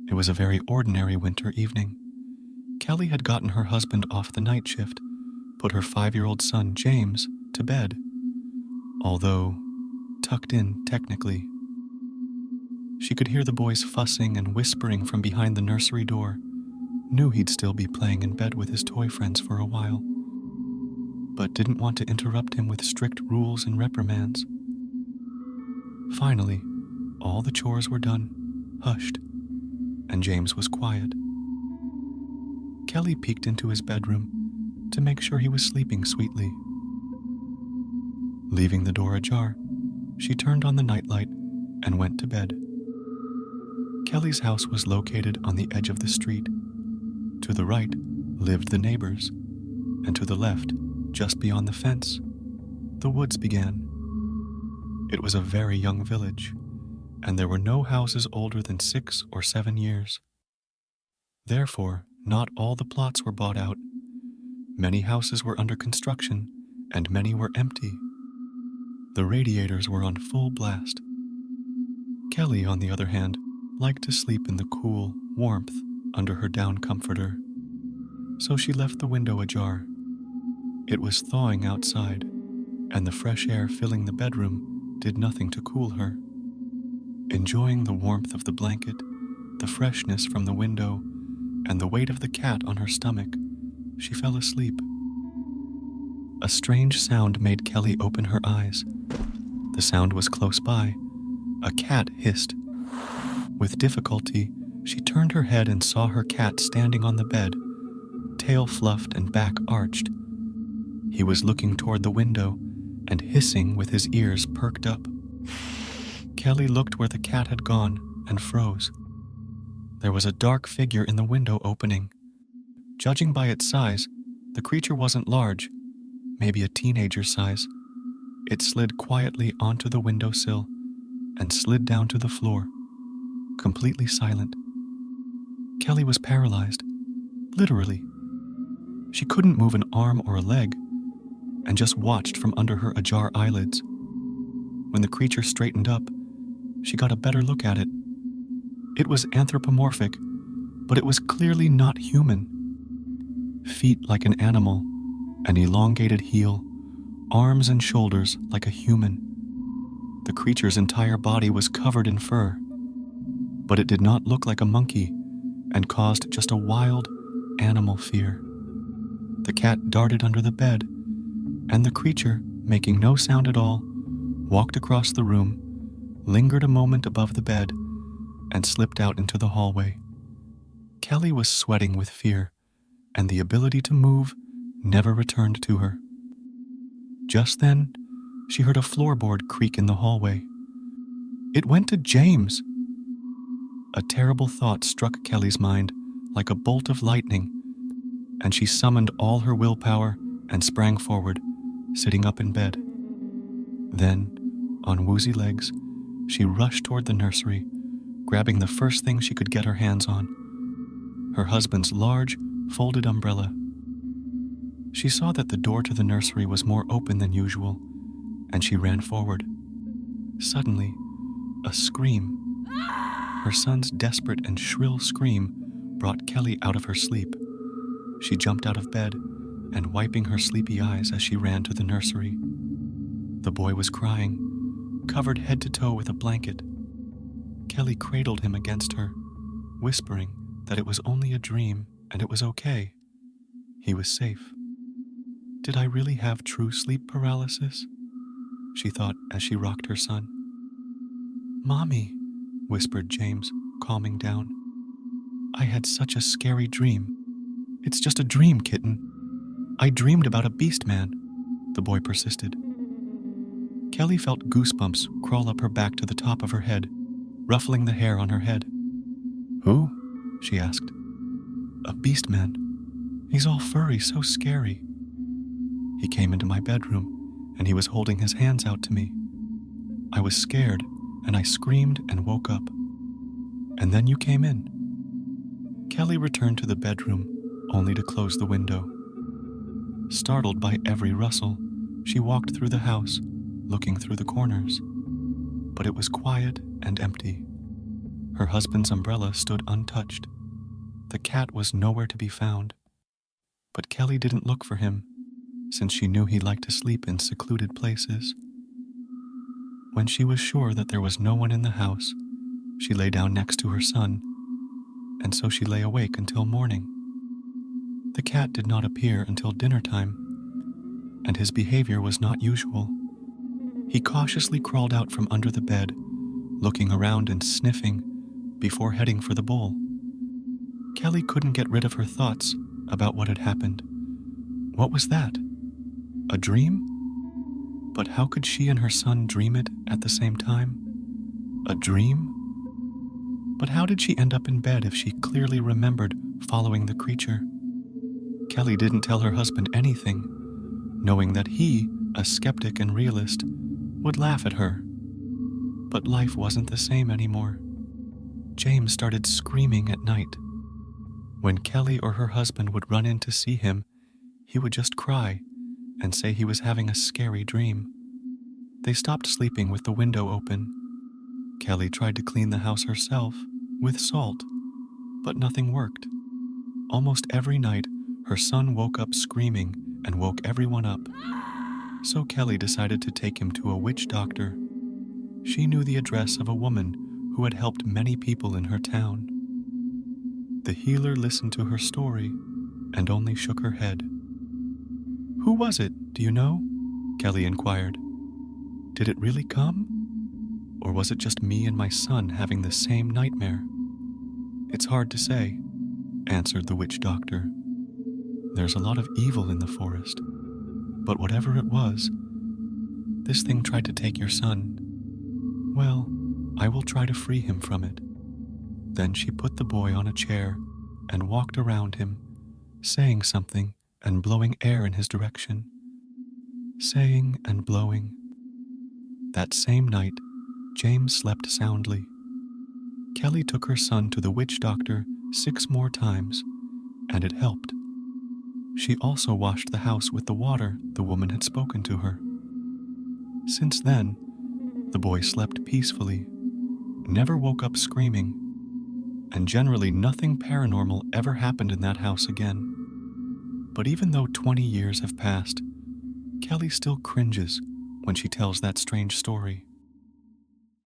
It was a very ordinary winter evening. Kelly had gotten her husband off the night shift, put her 5-year-old son, James, to bed, although tucked in technically. She could hear the boys fussing and whispering from behind the nursery door, knew he'd still be playing in bed with his toy friends for a while, but didn't want to interrupt him with strict rules and reprimands. Finally, all the chores were done, hushed, and James was quiet. Kelly peeked into his bedroom to make sure he was sleeping sweetly. Leaving the door ajar, she turned on the nightlight and went to bed. Kelly's house was located on the edge of the street. To the right lived the neighbors, and to the left, just beyond the fence, the woods began. It was a very young village, and there were no houses older than 6 or 7 years. Therefore, not all the plots were bought out. Many houses were under construction, and many were empty. The radiators were on full blast. Kelly, on the other hand, liked to sleep in the cool warmth under her down comforter, so she left the window ajar. It was thawing outside, and the fresh air filling the bedroom did nothing to cool her. Enjoying the warmth of the blanket, the freshness from the window, and the weight of the cat on her stomach, she fell asleep. A strange sound made Kelly open her eyes. The sound was close by. A cat hissed. With difficulty, she turned her head and saw her cat standing on the bed, tail fluffed and back arched. He was looking toward the window and hissing with his ears perked up. Kelly looked where the cat had gone and froze. There was a dark figure in the window opening. Judging by its size, the creature wasn't large, maybe a teenager size. It slid quietly onto the windowsill and slid down to the floor, completely silent. Kelly was paralyzed, literally. She couldn't move an arm or a leg, and just watched from under her ajar eyelids. When the creature straightened up, she got a better look at it. It was anthropomorphic, but it was clearly not human. Feet like an animal, an elongated heel, arms and shoulders like a human. The creature's entire body was covered in fur, but it did not look like a monkey and caused just a wild animal fear. The cat darted under the bed, and the creature, making no sound at all, walked across the room, lingered a moment above the bed, and slipped out into the hallway. Kelly was sweating with fear, and the ability to move never returned to her. Just then, she heard a floorboard creak in the hallway. It went to James. A terrible thought struck Kelly's mind like a bolt of lightning, and she summoned all her willpower and sprang forward, sitting up in bed. Then, on woozy legs, she rushed toward the nursery, grabbing the first thing she could get her hands on, her husband's large, folded umbrella. She saw that the door to the nursery was more open than usual, and she ran forward. Suddenly, a scream. Her son's desperate and shrill scream brought Kelly out of her sleep. She jumped out of bed and wiping her sleepy eyes as she ran to the nursery. The boy was crying, covered head to toe with a blanket. Kelly cradled him against her, whispering that it was only a dream and it was okay. He was safe. Did I really have true sleep paralysis? She thought as she rocked her son. Mommy, whispered James, calming down. I had such a scary dream. It's just a dream, kitten. I dreamed about a beast man, the boy persisted. Kelly felt goosebumps crawl up her back to the top of her head, ruffling the hair on her head. Who? She asked. A beast man. He's all furry, so scary. He came into my bedroom, and he was holding his hands out to me. I was scared, and I screamed and woke up. And then you came in. Kelly returned to the bedroom, only to close the window. Startled by every rustle, she walked through the house, looking through the corners. But it was quiet and empty. Her husband's umbrella stood untouched. The cat was nowhere to be found. But Kelly didn't look for him, since she knew he liked to sleep in secluded places. When she was sure that there was no one in the house, she lay down next to her son, and so she lay awake until morning. The cat did not appear until dinner time, and his behavior was not usual. He cautiously crawled out from under the bed, looking around and sniffing before heading for the bowl. Kelly couldn't get rid of her thoughts about what had happened. What was that? A dream? But how could she and her son dream it at the same time? A dream? But how did she end up in bed if she clearly remembered following the creature? Kelly didn't tell her husband anything, knowing that he, a skeptic and realist, would laugh at her. But life wasn't the same anymore. James started screaming at night. When Kelly or her husband would run in to see him, he would just cry and say he was having a scary dream. They stopped sleeping with the window open. Kelly tried to clean the house herself with salt, but nothing worked. Almost every night, her son woke up screaming and woke everyone up. So Kelly decided to take him to a witch doctor. She knew the address of a woman who had helped many people in her town. The healer listened to her story and only shook her head. "Who was it, do you know?" Kelly inquired. "Did it really come? Or was it just me and my son having the same nightmare?" "It's hard to say," answered the witch doctor. "There's a lot of evil in the forest. But whatever it was, this thing tried to take your son. Well, I will try to free him from it." Then she put the boy on a chair and walked around him, saying something and blowing air in his direction. Saying and blowing. That same night, James slept soundly. Kelly took her son to the witch doctor 6 more times, and it helped. She also washed the house with the water the woman had spoken to her. Since then, the boy slept peacefully, never woke up screaming, and generally nothing paranormal ever happened in that house again. But even though 20 years have passed, Kelly still cringes when she tells that strange story.